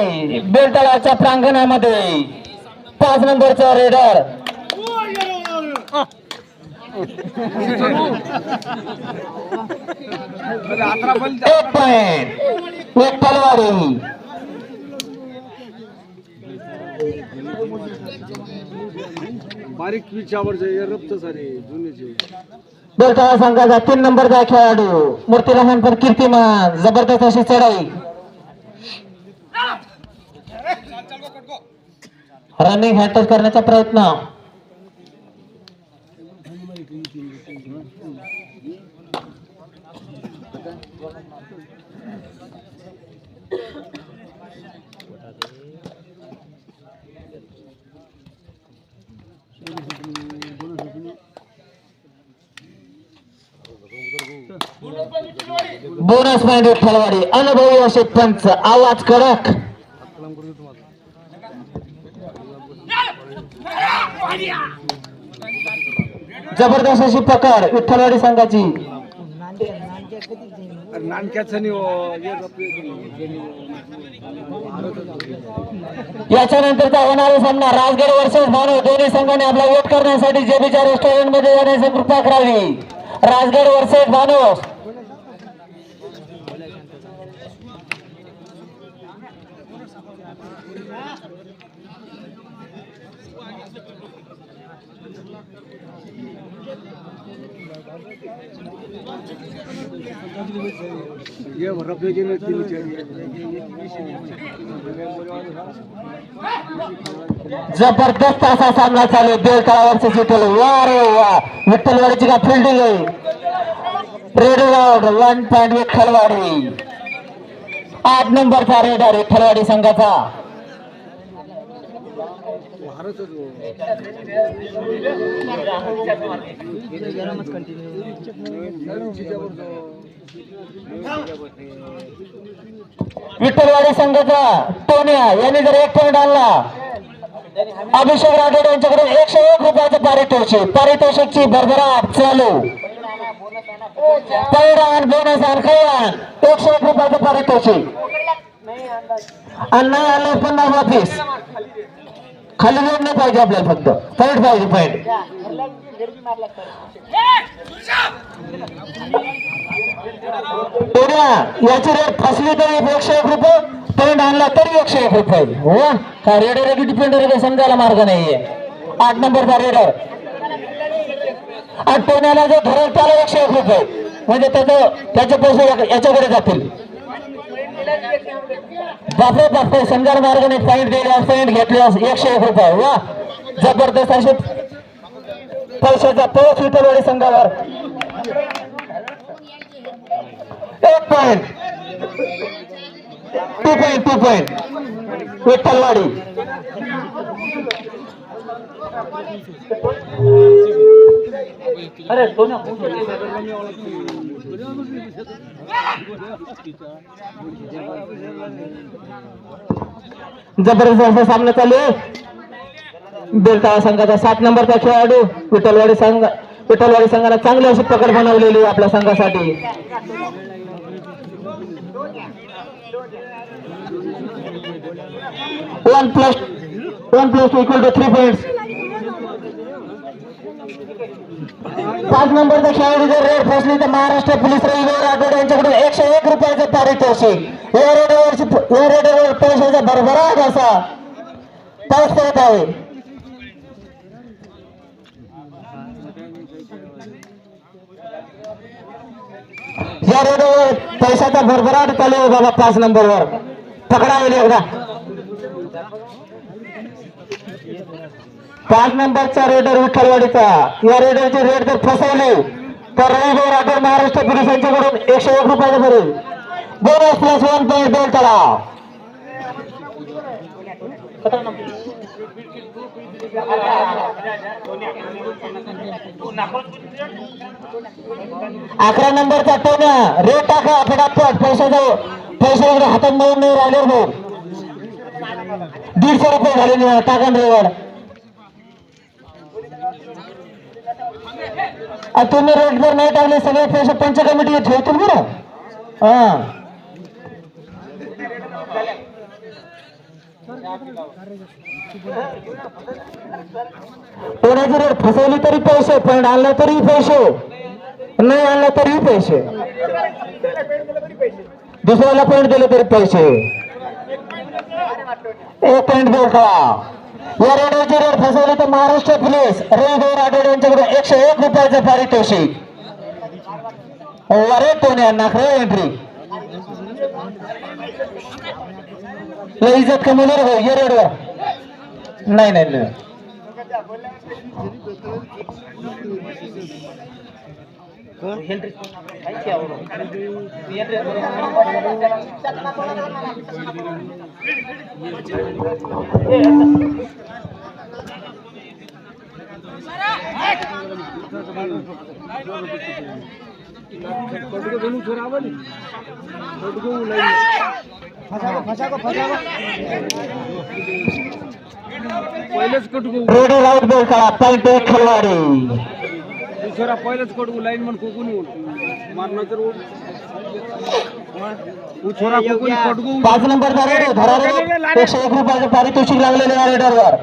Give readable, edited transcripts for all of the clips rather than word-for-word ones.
आहे बेलतळाच्या प्रांगणामध्ये 5 नंबरचा रेडर एक पॉइंट विठ्ठलवाडी. बारीक विचावर रक्त सारे जुनेचे बेलतळा संघाचा 3 नंबरचा खेळाडू मूर्तीला पण कीर्तिमान जबरदस्त अशी चढाई रनिंग हॅटच करण्याचा प्रयत्न. Bonus point Vitthalwadi. अनुभवी असे पंच, आवाज कडक. जबरदस्त अशी पकड विठ्ठलवाडी संघाची. याच्यानंतरचा होणारा सामना राजगड वर्सेस भानू. दोन्ही संघाने आपला वेट करण्यासाठी जेबीच्या रेस्टॉरंट मध्ये जाण्याची कृपा करावी. राजगड वर्सेस भानू. जबरदस्त असा सामना चालू बेलतळावरचे विठ्ठल. वा रे वा, विठ्ठलवाडीची का फिल्डिंग आहे. Red round 1 point Vitthalwadi. 8 नंबरचा रेडर विठ्ठलवाडी संघाचा. विठ्ठलवाडी संघाचा टोन्या यांनी जर 1 पॉइंट आणला, अभिषेक राठोड यांच्याकडून 101 रुपयाचं पारितोषिकची भरभराट चालू. पैरान बोनस आण खैरान 101 रुपयाचं पारितोषिक. आणि नाही आलं 50 वापीस. खाली जाऊन नाही पाहिजे आपल्याला, फक्त पॉइंट पाहिजे. पॉइंट याची रेट फसली तरी 101 रुपये, पॉइंट आणला तरी 101 रुपये. हो का रेडर की डिपेंडर काही समजायला मार्ग नाहीये. 8 नंबरचा रेडर. आणि टोन्याला जो धरेल त्याला 101 रुपये, म्हणजे त्याचे पैसे याच्याकडे जातील. बापरे बापरे, समजायला मार्ग नाही. पॉइंट दिल्यास पॉइंट घेतल्यास 101 रुपये. वा जबरदस्त असे पैशाचा पोच विठ्ठलवाडी संघावर. 1 पॉइंट 2 पॉइंट विठ्ठलवाडी. अरे जबरदस्त असा सामना चालू आहे. बेलतळा संघाचा 7 नंबरचा खेळाडू विठ्ठलवाडी संघाला चांगली अशी पकड बनवलेली आपल्या संघासाठी. One plus 2 = 3 points. 5 नंबरचा खेळाडू जर रेड फसली तर महाराष्ट्र पोलीस राठोड यांच्याकडून 101 रुपयाचं पारितोषिक. या रेडरवर पैशाचा भरभराट असा पाऊस पडत आहे. या रेडरवर पैशाचा भरभराट चालू आहे बाबा. 5 नंबरवर पकडावेल एकदा. 5 नंबरचा रेडर विठ्ठलवाडीचा. या रेडरची रेड जर फसवली तर रविभाऊ राठोड महाराष्ट्र पोलिसांच्याकडून 101 रुपयाचं भरेल. Bonus plus 1 point Beltala. अकरा नंबरचा टोन्या. रेड टाका फटाफट. पैसे हातात मिळून नाही राहिले भाऊ. 150 रुपये झाले टाका रेवर. तुम्ही रेट जर नाही टाकले सगळे पैसे पंच कमिटी ठेवतील बरं. हा कोणाची रेड फसवली तरी पैसे, पॉईंट आणला तरी पैसे, नाही आणला तरी पैसे, दुसऱ्याला पॉईंट दिले तरी पैसे. एक पॉईंट बेलतळा. या रेडची रेड फसवली तर महाराष्ट्र पोलीस रेड राठोड यांच्याकडून 101 रुपयाचं पारितोषिक. अरे पुण्या नाखरे एंट्री लय इज्जत कमी हो या रेडवर. नाही नाही नाही पहिलेच कटकू रेडी राऊट बॉल करा. पॉईंट एक खिलाडी. दुसरा पहिलेच कटकू लाईन मन कोकून मारणार तर छोरा कोकून कटकू 5 नंबर रेड धरा रे. 101 रुपयाचं पारितोषिक लागलेलं या रेडरवर.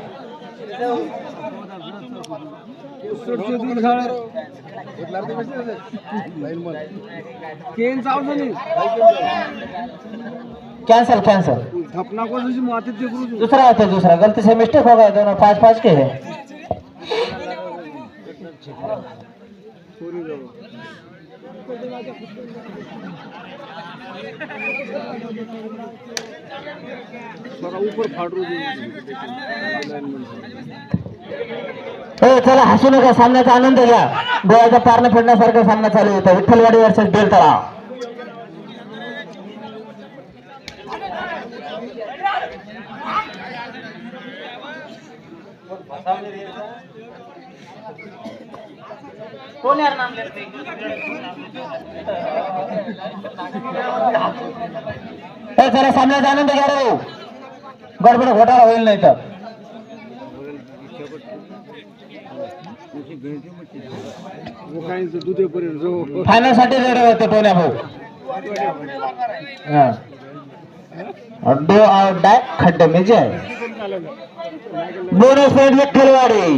Cancel cancel. अपना को माते दूसरा होता है, दूसरा गलती से मिस्टेक हो गया. दोनों 5-5 के है. ऊपर फाटू चला हसू नका. सामन्याचा आनंद घ्या. डोळ्याचा पारणं फिरण्यासारखा सामना चालू होता. विठ्ठलवाडी वर्सेस बेलतळा. कोण यार नाम लेते जरा सामन्याचा आनंद घ्या रे. गडबड घोटाळा होईल नाही तर. फायनल साठी रेडी होते टोन्या भाऊ. डो आउट डाय खड्डे में जाए. Bonus point Vitthalwadi.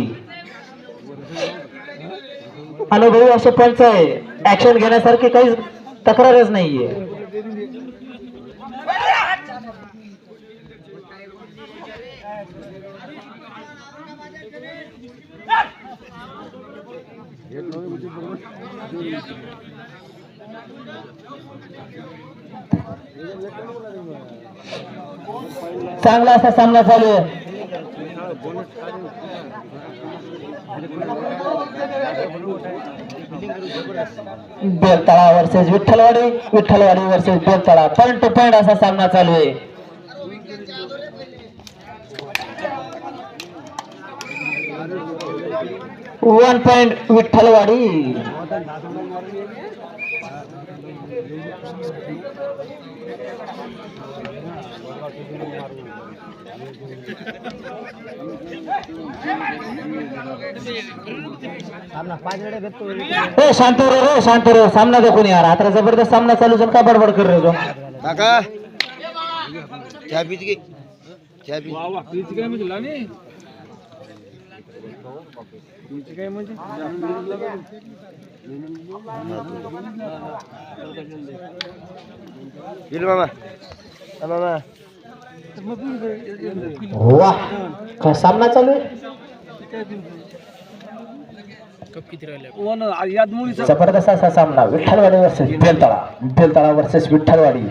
अनुभवी असे पंच आहे. ऍक्शन घेण्यासारखी काही तक्रारच नाहीये. चांगला असा सामना चालू आहे. Beltala versus Vitthalwadi. Vitthalwadi versus Beltala. Point two point असा सामना चालू आहे. One point Vitthalwadi. शांत रे शांत रे. सामना देखून यार. आता जबरदस्त सामना चालू आहे. का बडबड कर रे जो काका चहा पीत की चहा पी. वा वा पीत काय म्हणजे लाने पीत काय म्हणजे बिल मामा मामा. वाह काय सामना चालू आहे. जबरदस्त असा सामना. Vitthalwadi versus Beltala. Beltala versus Vitthalwadi.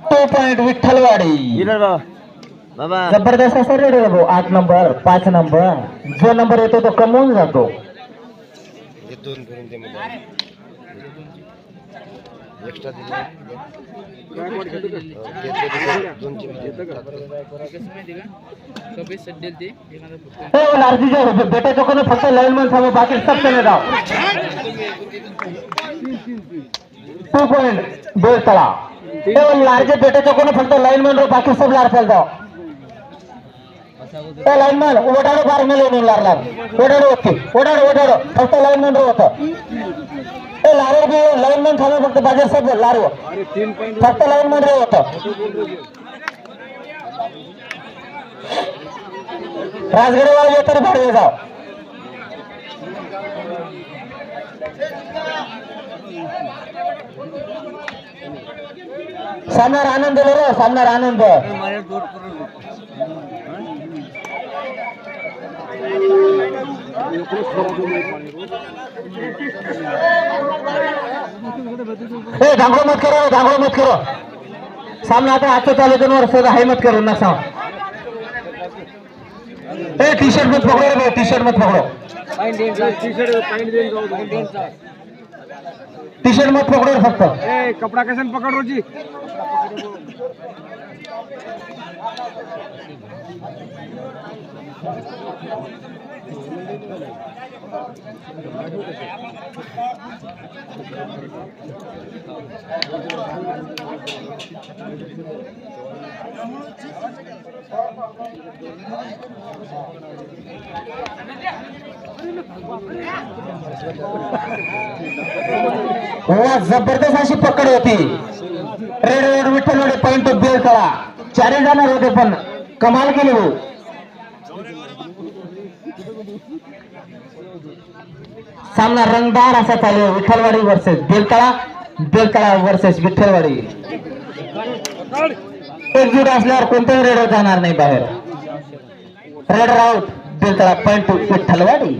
Two point Vitthalwadi. जबरदस्त असा रेड आहे भाऊ. 8 नंबर 5 नंबर जो नंबर येतो तो कमवून जातो. एक्स्ट्रा बेटा कोणी फक्त लाईनमन समोर बाकी सब चले जाओ. 2 पॉइंट बेलतळा. लार्जे बेटे कोणी फक्त लाईनमन रो बाकी सब लार चल जाओ. लाईनमन ओढाडो बार मेले लार लार ओढाडो होती ओढाडो ओढाडो फक्त लाईनमन रो होतं. लारो लाईनमॅन झालं फक्त बाजार साहेब लारो फक्त लाईनमॅन रे होतं राजगडवाला येतर भाडवे जाव सामनार आनंद रे सामनार आनंद धांगड़ो मत करो सामने आता हाथ चालू दोनों वर्ष हाई मत करो ना साहब टी शर्ट मत पकड़ो रे टी शर्ट मत पकड़ो टी शर्ट मत पकड़ो फक्त कपड़ा कैसे पकड़ रो जी जबरदस्त अशी पकड होती रेड रोड विठ्ठलवाडी पॉइंट ऑफ बेल करा चारही जाणार होते पण कमाल केली हो सामना रंगदार असा चालू आहे विठ्ठलवाडी वर्सेस बेलतळा वर्सेस विठ्ठलवाडी एकजूट असल्यावर कोणत्याही रेडर जाणार नाही बाहेर रेडर आउट बेलतळा पॉइंट विठ्ठलवाडी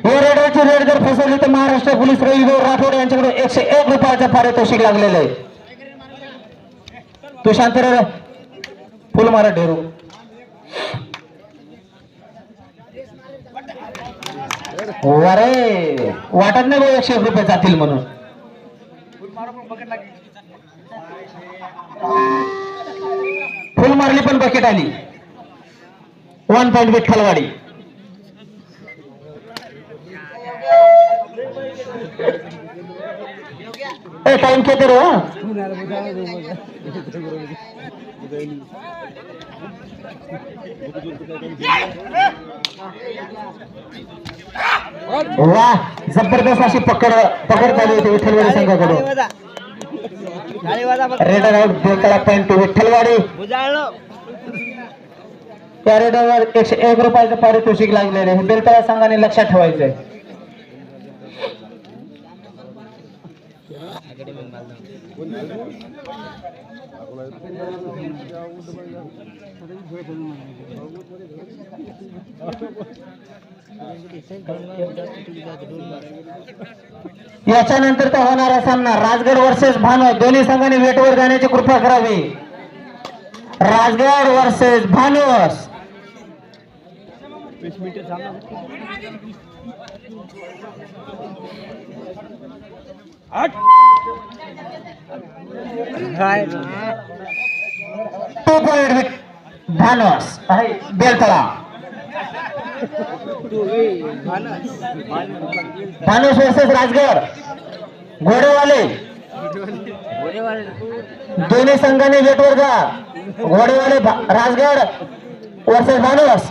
हे रेडरची रेड जर फसवली तर महाराष्ट्र पोलीस रविगौर राठोड यांच्याकडे 101 रुपयाचं पारितोषिक लागलेलं आहे तू शांत रे फुल मारा ढेरू अरे वाटत नाही भाऊ 101 रुपये जातील म्हणून फुल मारली पण बकेट आली 1 पॉइंट विठ्ठलवाडी टाइम किती रे वाह जबरदस्त अशी पकड चालू होती विठ्ठलवाडी संघाकडून रेडर आउट बेलतळा पॉइंट विठ्ठलवाडी त्या रेडरवर 101 रुपयाचं पारितोषिक लागलेलं आहे बेलतळा संघाने लक्षात ठेवायचंय याच्यानंतर तर होणारा सामना राजगड वर्सेस भानोस दोन्ही संघांनी वेटवर जाण्याची कृपा करावी राजगड वर्सेस भानोस भानोस बेलतळा भानोस वर्सेस राजगड घोडेवाले दोन्ही संघांनी वेटवर जा घोडेवाले राजगड वर्सेस भानोस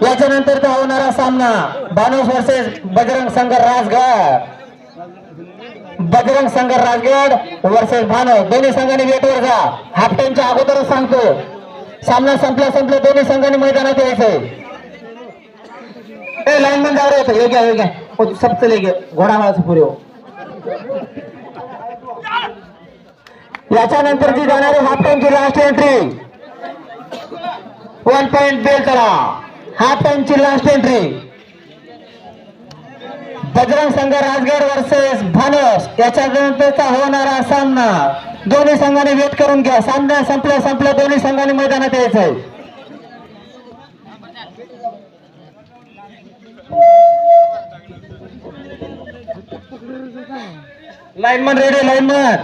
याच्यानंतर तर होणारा सामना भानोस वर्सेस बजरंग संघ राजगड वर्सेस भानोस दोन्ही संघांनी वेटवर जा हाफ टाइमच्या अगोदरच सांगतो सामना संपला दोन्ही संघांनी मैदानात यायचंय लाईनमॅन जाऊ रे ये घ्या सब चले गे घोडामाळाचं पुरे याच्यानंतर जी जाणारी हाफ टाइमची last entry 1 point Beltala half टाइमची last entry Bajrang Sangh Rajgad versus भानोस याच्यानंतरचा होणारा सामना दोन्ही संघांनी वेट करून घ्या सामना संपला दोन्ही संघांनी मैदानात यायचंय लाईनमन रेडी लाईनमन